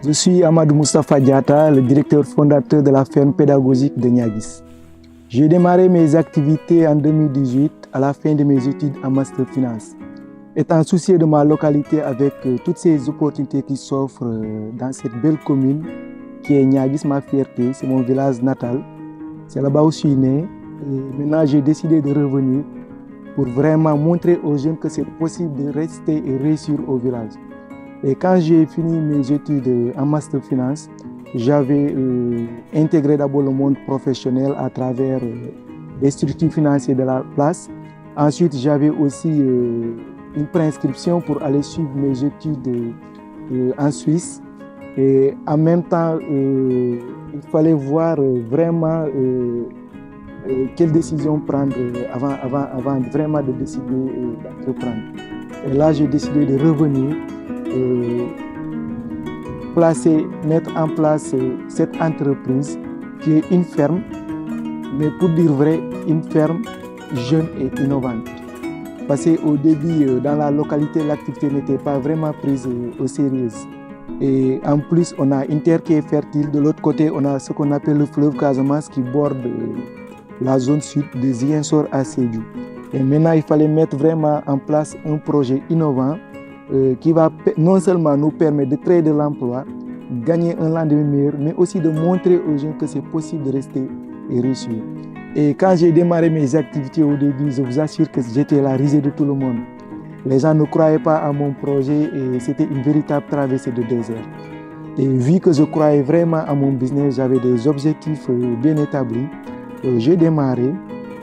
Je suis Amadou Moustapha Diatta, le directeur fondateur de la ferme pédagogique de Niaguis. J'ai démarré mes activités en 2018 à la fin de mes études en Master Finance. Étant soucieux de ma localité avec toutes ces opportunités qui s'offrent dans cette belle commune qui est Niaguis, ma fierté, c'est mon village natal. C'est là-bas où je suis né. Et maintenant, j'ai décidé de revenir pour vraiment montrer aux jeunes que c'est possible de rester et réussir au village. Et quand j'ai fini mes études en Master Finance, j'avais intégré d'abord le monde professionnel à travers les structures financières de la place. Ensuite, j'avais aussi une préinscription pour aller suivre mes études en Suisse. Et en même temps, il fallait voir vraiment quelle décision prendre avant vraiment de décider d'entreprendre. Et là, j'ai décidé de revenir, mettre en place cette entreprise qui est une ferme, mais pour dire vrai, une ferme jeune et innovante. Parce qu'au début, dans la localité, l'activité n'était pas vraiment prise au sérieux. Et en plus, on a une terre qui est fertile. De l'autre côté, on a ce qu'on appelle le fleuve Casamance qui borde la zone sud de Ziguinchor à Sédhiou. Et maintenant, il fallait mettre vraiment en place un projet innovant qui va non seulement nous permettre de créer de l'emploi, gagner un lendemain meilleur, mais aussi de montrer aux gens que c'est possible de rester et réussir. Et quand j'ai démarré mes activités au début, je vous assure que j'étais la risée de tout le monde. Les gens ne croyaient pas à mon projet et c'était une véritable traversée de désert. Et vu que je croyais vraiment à mon business, j'avais des objectifs bien établis. J'ai démarré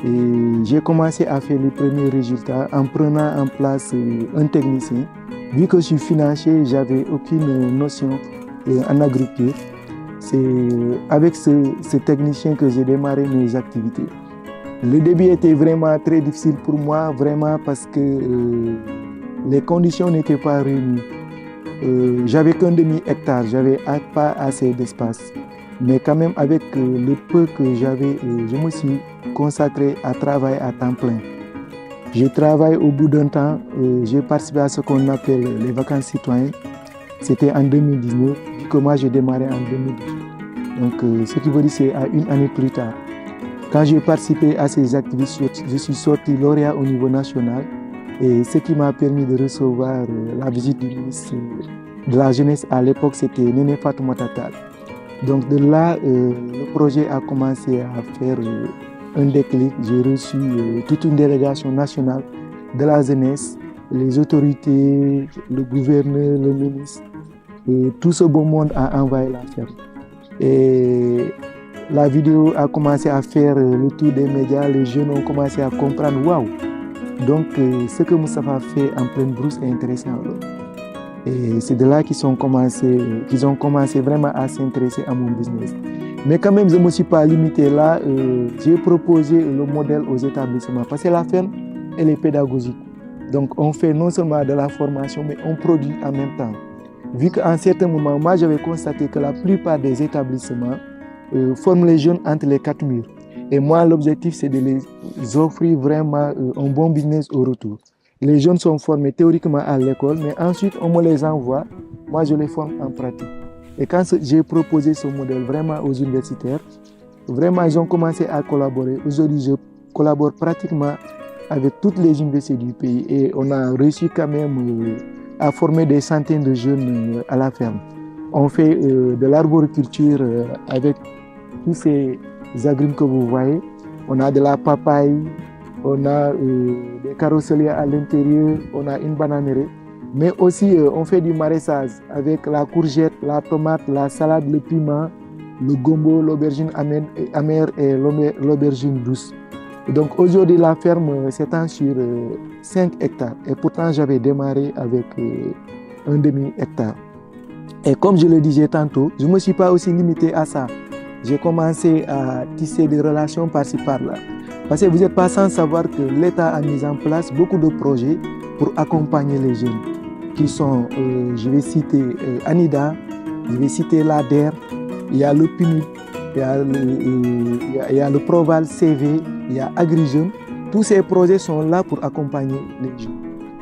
et j'ai commencé à faire les premiers résultats en prenant en place un technicien. Vu que je suis financier, je n'avais aucune notion en agriculture. C'est avec ce technicien que j'ai démarré mes activités. Le début était vraiment très difficile pour moi, vraiment parce que les conditions n'étaient pas réunies. J'avais qu'un demi-hectare, j'avais pas assez d'espace. Mais quand même, avec le peu que j'avais, je me suis consacré à travailler à temps plein. J'ai travaillé au bout d'un temps, j'ai participé à ce qu'on appelle les vacances citoyennes. C'était en 2019, vu que moi j'ai démarré en 2018. Donc, ce qui veut dire c'est à une année plus tard. Quand j'ai participé à ces activités, je suis sorti lauréat au niveau national. Et ce qui m'a permis de recevoir la visite du ministre de la Jeunesse à l'époque, c'était Néné Fatoumata Tall. Donc de là, le projet a commencé à faire un déclic. J'ai reçu toute une délégation nationale de la jeunesse, les autorités, le gouverneur, le ministre. Et tout ce beau monde a envahi la ferme. Et la vidéo a commencé à faire le tour des médias. Les jeunes ont commencé à comprendre, waouh! Donc ce que Moustapha fait en pleine brousse est intéressant. Et c'est de là qu'ils ont commencé vraiment à s'intéresser à mon business. Mais quand même, je ne me suis pas limité là. J'ai proposé le modèle aux établissements. Parce que la ferme, elle est pédagogique. Donc on fait non seulement de la formation, mais on produit en même temps. Vu qu'à un certain moment, moi j'avais constaté que la plupart des établissements forment les jeunes entre les 4 murs. Et moi, l'objectif, c'est de les offrir vraiment un bon business au retour. Les jeunes sont formés théoriquement à l'école, mais ensuite, on me les envoie. Moi, je les forme en pratique. Et quand j'ai proposé ce modèle vraiment aux universitaires, vraiment, ils ont commencé à collaborer. Aujourd'hui, je collabore pratiquement avec toutes les universités du pays et on a réussi quand même à former des centaines de jeunes à la ferme. On fait de l'arboriculture avec tous ces agrumes que vous voyez. On a de la papaye, on a des carosseliers à l'intérieur, on a une bananerie. Mais aussi, on fait du maraîchage avec la courgette, la tomate, la salade, le piment, le gombo, l'aubergine amère et l'aubergine douce. Donc aujourd'hui, la ferme s'étend sur 5 hectares. Et pourtant, j'avais démarré avec un demi-hectare. Et comme je le disais tantôt, je ne me suis pas aussi limité à ça. J'ai commencé à tisser des relations par-ci par-là. Parce que vous n'êtes pas sans savoir que l'État a mis en place beaucoup de projets pour accompagner les jeunes. Qui sont, je vais citer ANIDA, je vais citer l'ADER, il y a le PNUD, il y a le Proval CV, il y a AgriJeunes. Tous ces projets sont là pour accompagner les jeunes.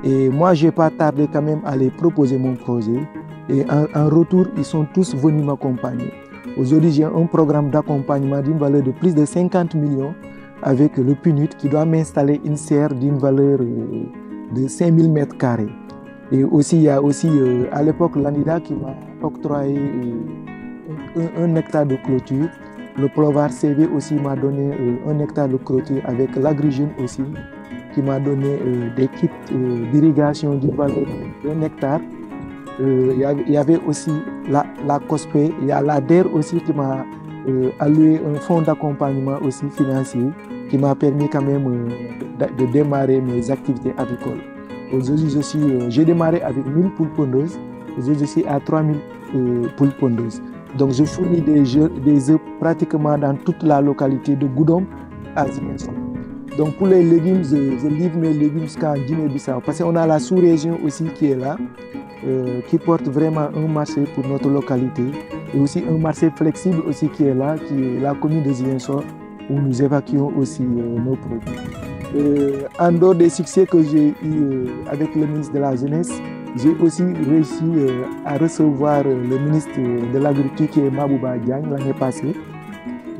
Et moi, je n'ai pas tardé quand même à les proposer mon projet. Et en retour, ils sont tous venus m'accompagner. Aujourd'hui, j'ai un programme d'accompagnement d'une valeur de plus de 50 millions avec le PNUD qui doit m'installer une serre d'une valeur de 5000 mètres carrés. Et aussi, il y a aussi à l'époque l'ANIDA qui m'a octroyé un hectare de clôture. Le Provar CV aussi m'a donné 1 hectare de clôture avec l'AgriJeunes aussi qui m'a donné des kits d'irrigation d'une valeur d'1 hectare. Il y avait aussi la COSPE, il y a l'ADER aussi qui m'a alloué un fonds d'accompagnement aussi financier qui m'a permis quand même de démarrer mes activités avicoles. Aujourd'hui, j'ai démarré avec 1000 poules pondeuses. Aujourd'hui, je suis à 3000 poules pondeuses. Donc, je fournis des œufs pratiquement dans toute la localité de Goudomp à Ziguinchor. Donc, pour les légumes, je livre mes légumes jusqu'à Guinée-Bissau. Parce qu'on a la sous-région aussi qui est là, qui porte vraiment un marché pour notre localité. Et aussi un marché flexible aussi qui est là, qui est la commune de Ziguinchor, où nous évacuons aussi nos produits. En dehors des succès que j'ai eu avec le ministre de la Jeunesse, j'ai aussi réussi à recevoir le ministre de l'Agriculture qui est Mabouba Diagne l'année passée.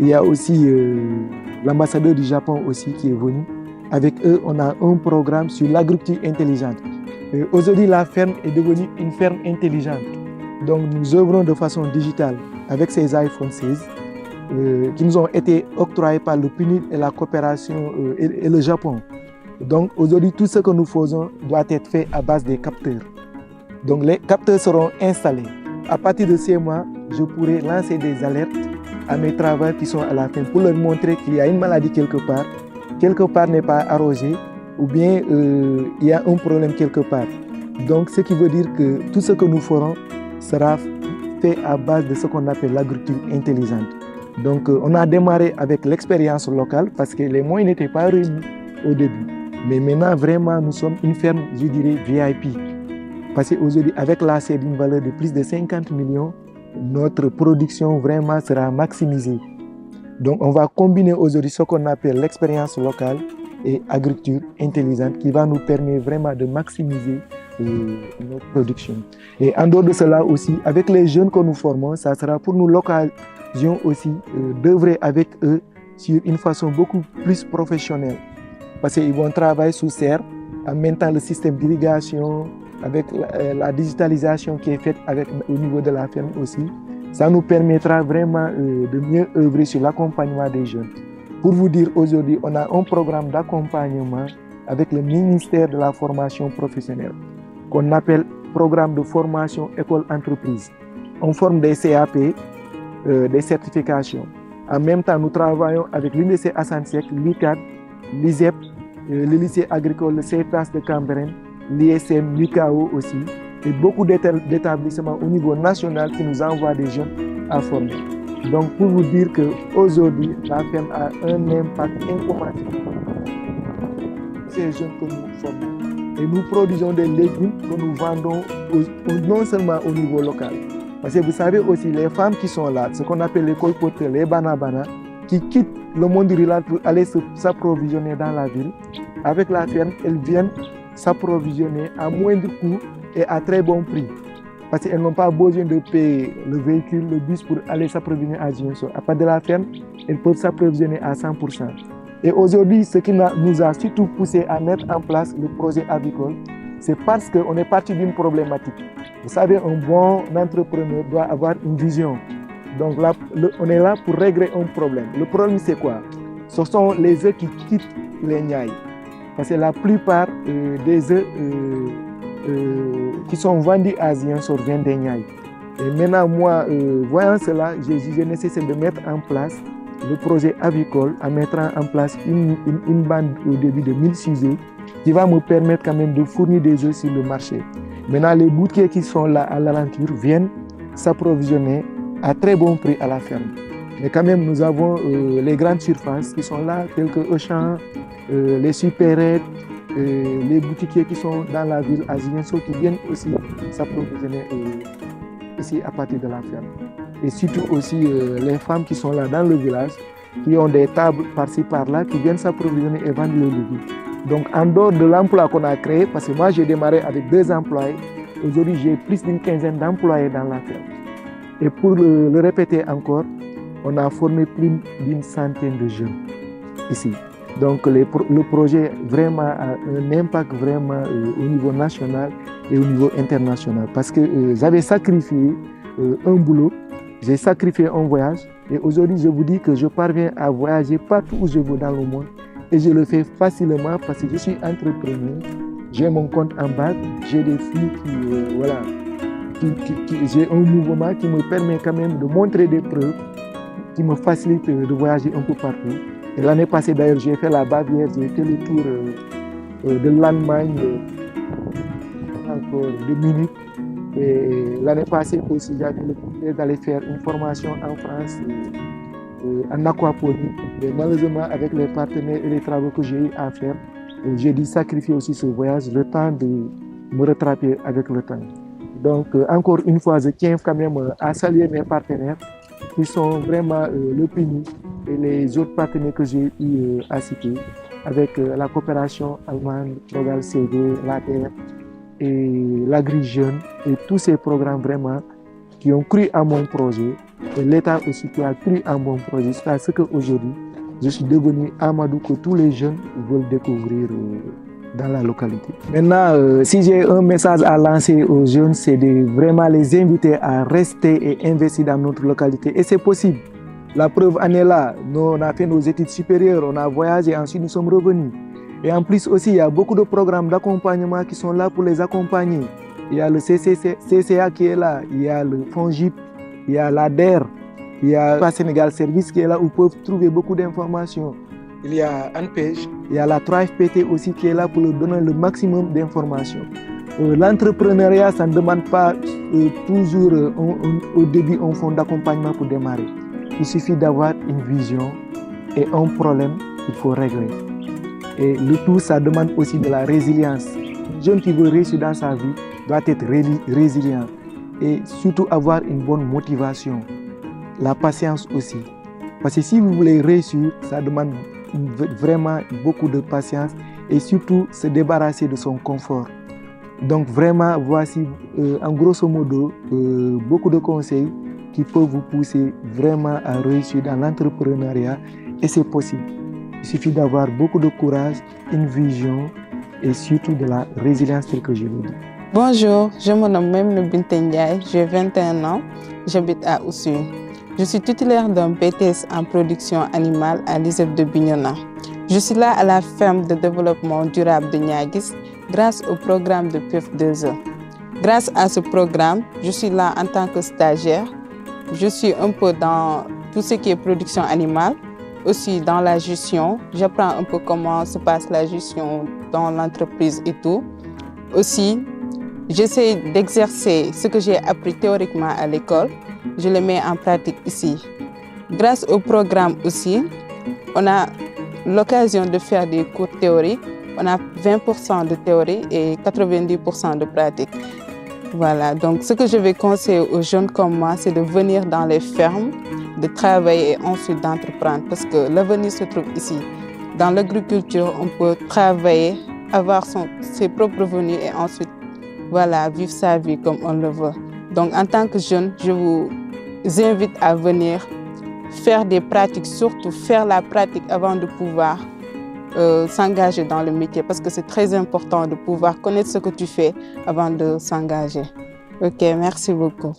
Il y a aussi l'ambassadeur du Japon aussi qui est venu. Avec eux, on a un programme sur l'agriculture intelligente. Aujourd'hui, la ferme est devenue une ferme intelligente. Donc, nous œuvrons de façon digitale avec ces iPhone 16 qui nous ont été octroyés par le PNUD et la coopération et le Japon. Donc, aujourd'hui, tout ce que nous faisons doit être fait à base des capteurs. Donc, les capteurs seront installés. À partir de ces mois, je pourrai lancer des alertes à mes travailleurs qui sont à la ferme pour leur montrer qu'il y a une maladie quelque part n'est pas arrosé, ou bien il y a un problème quelque part. Donc, ce qui veut dire que tout ce que nous ferons sera fait à base de ce qu'on appelle l'agriculture intelligente. Donc, on a démarré avec l'expérience locale parce que les moyens n'étaient pas réunis au début. Mais maintenant, vraiment, nous sommes une ferme, je dirais, VIP. Parce qu'aujourd'hui, avec la serre d'une valeur de plus de 50 millions, notre production vraiment sera maximisée. Donc, on va combiner aujourd'hui ce qu'on appelle l'expérience locale et agriculture intelligente qui va nous permettre vraiment de maximiser notre production. Et en dehors de cela aussi, avec les jeunes que nous formons, ça sera pour nous l'occasion aussi d'œuvrer avec eux sur une façon beaucoup plus professionnelle. Parce qu'ils vont travailler sous serre, en même temps le système d'irrigation, avec la digitalisation qui est faite au niveau de la ferme aussi. Ça nous permettra vraiment de mieux œuvrer sur l'accompagnement des jeunes. Pour vous dire, aujourd'hui, on a un programme d'accompagnement avec le ministère de la formation professionnelle qu'on appelle programme de formation école-entreprise. On forme des CAP, des certifications. En même temps, nous travaillons avec l'UNICEF Assane Seck, l'UCAD, l'ISEP, le lycée agricole, le CEPAS de Cambérène, l'ISM, l'UKO aussi, et beaucoup d'établissements au niveau national qui nous envoient des jeunes à former. Donc, pour vous dire qu'aujourd'hui, la ferme a un impact incommensurable sur ces jeunes que nous formons. Et nous produisons des légumes que nous vendons non seulement au niveau local. Parce que vous savez aussi, les femmes qui sont là, ce qu'on appelle les colporteurs, les banabana, qui quittent le monde rural pour aller s'approvisionner dans la ville, avec la ferme, elles viennent s'approvisionner à moindre coût et à très bon prix. Parce qu'elles n'ont pas besoin de payer le véhicule, le bus pour aller s'approvisionner à Ziguinchor. À part de la ferme, elles peuvent s'approvisionner à 100%. Et aujourd'hui, ce qui nous a surtout poussé à mettre en place le projet avicole, c'est parce qu'on est parti d'une problématique. Vous savez, un bon entrepreneur doit avoir une vision. Donc là, on est là pour régler un problème. Le problème, c'est quoi? Ce sont les œufs qui quittent les Niayes. Parce que la plupart des œufs qui sont vendus à Ziguinchor viennent des Niayes. Et maintenant, moi, voyant cela, j'ai jugé nécessaire de mettre en place le projet avicole, en mettant en place une bande au début de 1000 sujets qui va me permettre quand même de fournir des œufs sur le marché. Maintenant, les boutiquiers qui sont là à l'aventure viennent s'approvisionner à très bon prix à la ferme. Mais quand même, nous avons les grandes surfaces qui sont là, telles que Auchan, les supérettes, les boutiquiers qui sont dans la ville à Ziguinchor qui viennent aussi s'approvisionner ici à partir de la ferme. Et surtout aussi les femmes qui sont là dans le village, qui ont des tables par-ci par-là, qui viennent s'approvisionner et vendre les légumes. Donc en dehors de l'emploi qu'on a créé, parce que moi j'ai démarré avec 2 employés, aujourd'hui j'ai plus d'une quinzaine d'employés dans la ferme. Et pour le répéter encore, on a formé plus d'une centaine de jeunes ici. Donc le projet vraiment a un impact vraiment au niveau national et au niveau international. Parce que j'avais sacrifié un boulot, j'ai sacrifié un voyage et aujourd'hui je vous dis que je parviens à voyager partout où je veux dans le monde et je le fais facilement parce que je suis entrepreneur, j'ai mon compte en banque, j'ai des flux j'ai un mouvement qui me permet quand même de montrer des preuves qui me facilitent de voyager un peu partout. Et l'année passée d'ailleurs j'ai fait la Bavière, j'ai fait le tour de l'Allemagne, encore de Munich. Et l'année passée aussi, j'avais le plaisir d'aller faire une formation en France en aquaponie. Mais malheureusement, avec les partenaires et les travaux que j'ai eu à faire, j'ai dû sacrifier aussi ce voyage, le temps de me rattraper avec le temps. Donc, encore une fois, je tiens quand même à saluer mes partenaires qui sont vraiment le PNUD et les autres partenaires que j'ai eu à citer, avec la coopération allemande, Progal CD, l'ADR, et l'Agri-Jeune et tous ces programmes vraiment qui ont cru à mon projet et l'État aussi qui a cru à mon projet. C'est à ce qu'aujourd'hui, je suis devenu Amadou que tous les jeunes veulent découvrir dans la localité. Maintenant, si j'ai un message à lancer aux jeunes, c'est de vraiment les inviter à rester et investir dans notre localité. Et c'est possible. La preuve en est là. Nous, on a fait nos études supérieures, on a voyagé, ensuite nous sommes revenus. Et en plus aussi, il y a beaucoup de programmes d'accompagnement qui sont là pour les accompagner. Il y a le CCA qui est là, il y a le FONGIP, il y a l'ADER, il y a le Sénégal Service qui est là où ils peuvent trouver beaucoup d'informations. Il y a ANPEJ, il y a la 3FPT aussi qui est là pour leur donner le maximum d'informations. L'entrepreneuriat, ça ne demande pas toujours au début un fonds d'accompagnement pour démarrer. Il suffit d'avoir une vision et un problème qu'il faut régler. Et le tout, ça demande aussi de la résilience. Un jeune qui veut réussir dans sa vie doit être résilient et surtout avoir une bonne motivation. La patience aussi. Parce que si vous voulez réussir, ça demande vraiment beaucoup de patience et surtout se débarrasser de son confort. Donc vraiment, voici en grosso modo beaucoup de conseils qui peuvent vous pousser vraiment à réussir dans l'entrepreneuriat et c'est possible. Il suffit d'avoir beaucoup de courage, une vision et surtout de la résilience telle que je l'ai dit. Bonjour, je me nomme Memne Binta Ndiaye, j'ai 21 ans, j'habite à Oussouye. Je suis titulaire d'un BTS en production animale à l'ISEP de Bignona. Je suis là à la ferme de développement durable de Niaguis grâce au programme de PUF2E. Grâce à ce programme, je suis là en tant que stagiaire. Je suis un peu dans tout ce qui est production animale, aussi dans la gestion. J'apprends un peu comment se passe la gestion dans l'entreprise et tout. Aussi, j'essaie d'exercer ce que j'ai appris théoriquement à l'école. Je le mets en pratique ici. Grâce au programme aussi, on a l'occasion de faire des cours théoriques on a 20% de théorie et 90% de pratique. Voilà, donc ce que je vais conseiller aux jeunes comme moi, c'est de venir dans les fermes, de travailler et ensuite d'entreprendre, parce que l'avenir se trouve ici. Dans l'agriculture, on peut travailler, avoir ses propres revenus et ensuite vivre sa vie comme on le veut. Donc en tant que jeune, je vous invite à venir faire des pratiques, surtout faire la pratique avant de pouvoir s'engager dans le métier, parce que c'est très important de pouvoir connaître ce que tu fais avant de s'engager. Ok, merci beaucoup.